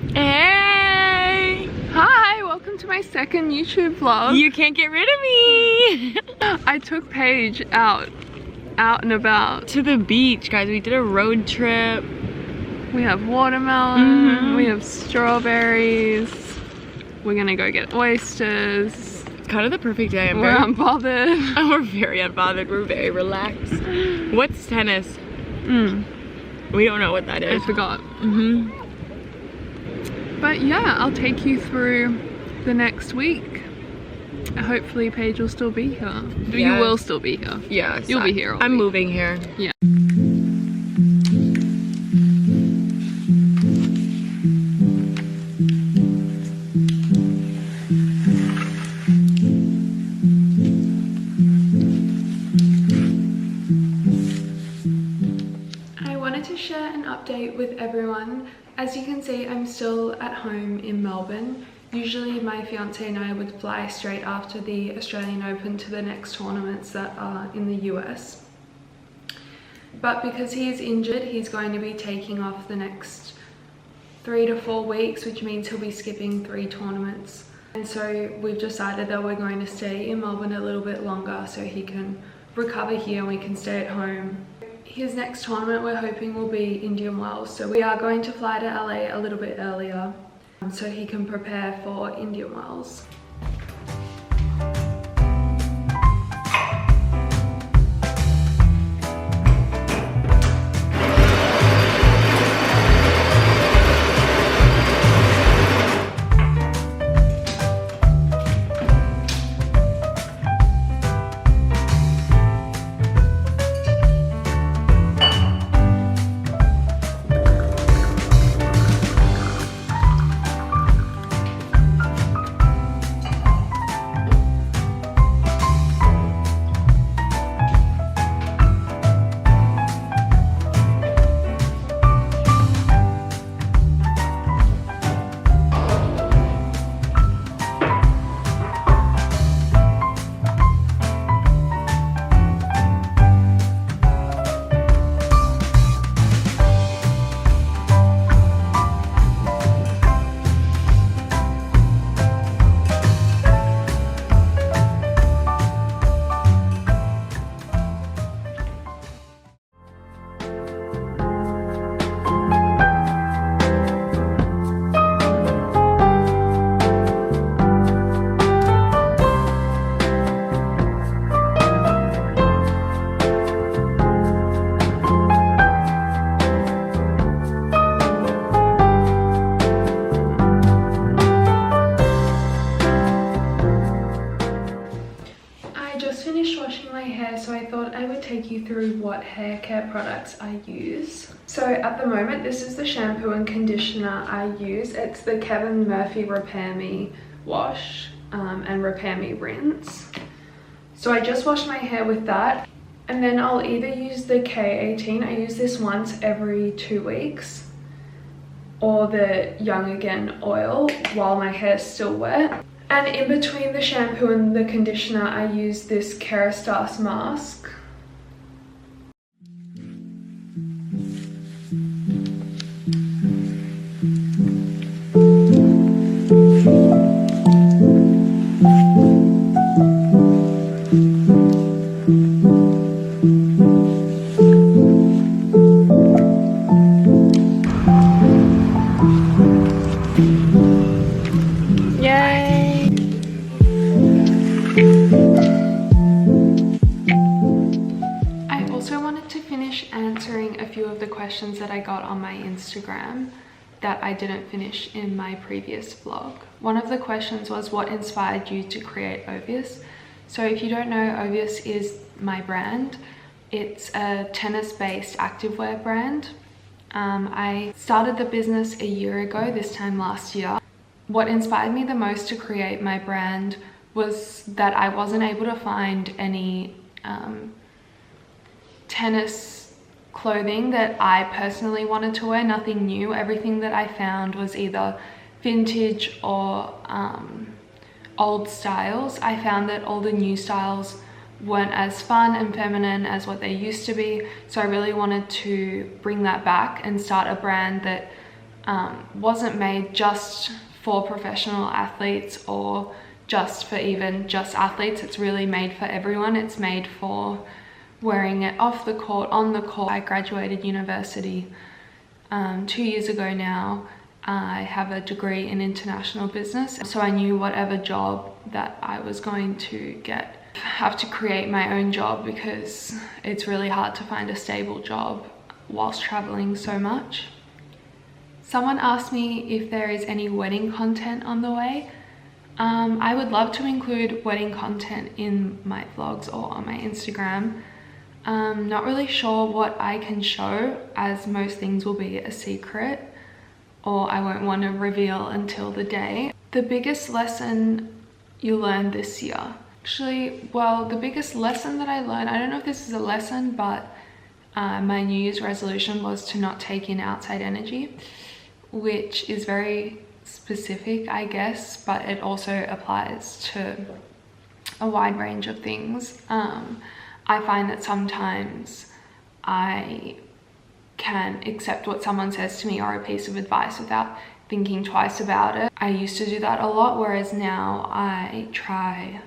Hey! Hi, welcome to my second YouTube vlog. You can't get rid of me! I took Paige out and about. To the beach, guys. We did a road trip. We have watermelon, we have strawberries. We're gonna go get oysters. It's kind of the perfect day. We're unbothered. We're very unbothered. We're very relaxed. What's tennis? We don't know what that is. I forgot. But yeah, I'll take you through the next week. Hopefully Paige will still be here. You will still be here. Yeah. You'll be here all I'm week. moving here. Yeah. I wanted to share an update with everyone. As you can see, I'm still at home in Melbourne. Usually my fiance and I would fly straight after the Australian Open to the next tournaments that are in the US. But because he is injured, he's going to be taking off the next 3 to 4 weeks, which means he'll be skipping 3 tournaments. And so we've decided that we're going to stay in Melbourne a little bit longer so he can recover here and we can stay at home. His next tournament we're hoping will be Indian Wells, so we are going to fly to LA a little bit earlier so he can prepare for Indian Wells. So I thought I would take you through what hair care products I use. So at the moment, this is the shampoo and conditioner I use. It's the Kevin Murphy Repair Me Wash and Repair Me Rinse. So I just wash my hair with that. And then I'll either use the K18, I use this once every 2 weeks, or the Young Again oil while my hair's still wet. And in between the shampoo and the conditioner, I use this Kerastase mask. Answering a few of the questions that I got on my Instagram that I didn't finish in my previous vlog. One of the questions was, what inspired you to create Ovius? So if you don't know, Ovius is my brand. It's a tennis-based activewear brand. I started the business a year ago, this time last year. What inspired me the most to create my brand was that I wasn't able to find any tennis clothing that I personally wanted to wear, nothing new. Everything that I found was either vintage or old styles. I found that all the new styles weren't as fun and feminine as what they used to be, so I really wanted to bring that back and start a brand that wasn't made just for professional athletes or just for even just athletes. It's really made for everyone. It's made for wearing it off the court, on the court. I graduated university 2 years ago now. I have a degree in international business, so I knew whatever job that I was going to get, I have to create my own job because it's really hard to find a stable job whilst traveling so much. Someone asked me if there is any wedding content on the way. I would love to include wedding content in my vlogs or on my Instagram. Not really sure what I can show, as most things will be a secret or I won't want to reveal until the day. The biggest lesson you learned this year. Actually, well, the biggest lesson that I learned, I don't know if this is a lesson, but my New Year's resolution was to not take in outside energy, which is very specific, I guess, but it also applies to a wide range of things. I find that sometimes I can accept what someone says to me or a piece of advice without thinking twice about it. I used to do that a lot, whereas now I try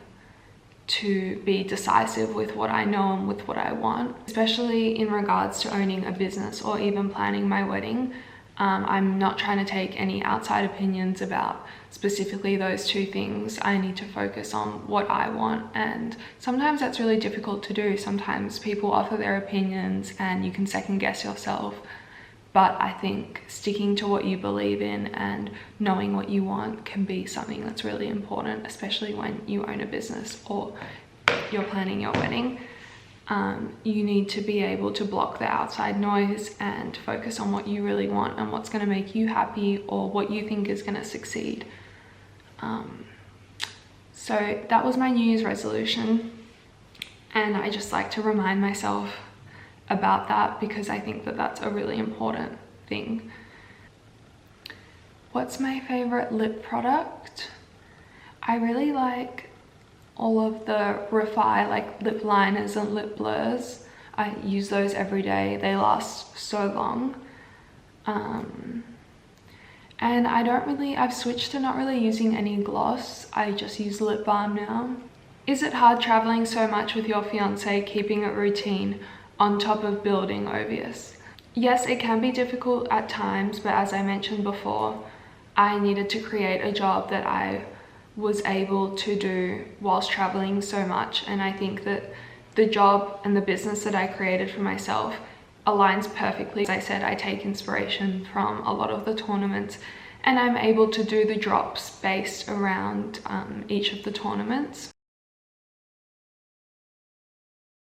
to be decisive with what I know and with what I want, especially in regards to owning a business or even planning my wedding. I'm not trying to take any outside opinions about specifically those two things. I need to focus on what I want, and sometimes that's really difficult to do. Sometimes people offer their opinions and you can second guess yourself, but I think sticking to what you believe in and knowing what you want can be something that's really important, especially when you own a business or you're planning your wedding. You need to be able to block the outside noise and focus on what you really want and what's going to make you happy or what you think is going to succeed. So that was my New Year's resolution, and I just like to remind myself about that because I think that that's a really important thing. What's my favorite lip product? I really like all of the Refi like lip liners and lip blurs. I use those every day. They last so long. And I've switched to not really using any gloss. I just use lip balm now. Is it hard traveling so much with your fiance, keeping it routine on top of building obvious? Yes, it can be difficult at times, but as I mentioned before, I needed to create a job that I was able to do whilst traveling so much, and I think that the job and the business that I created for myself aligns perfectly. As I said, I take inspiration from a lot of the tournaments, and I'm able to do the drops based around each of the tournaments.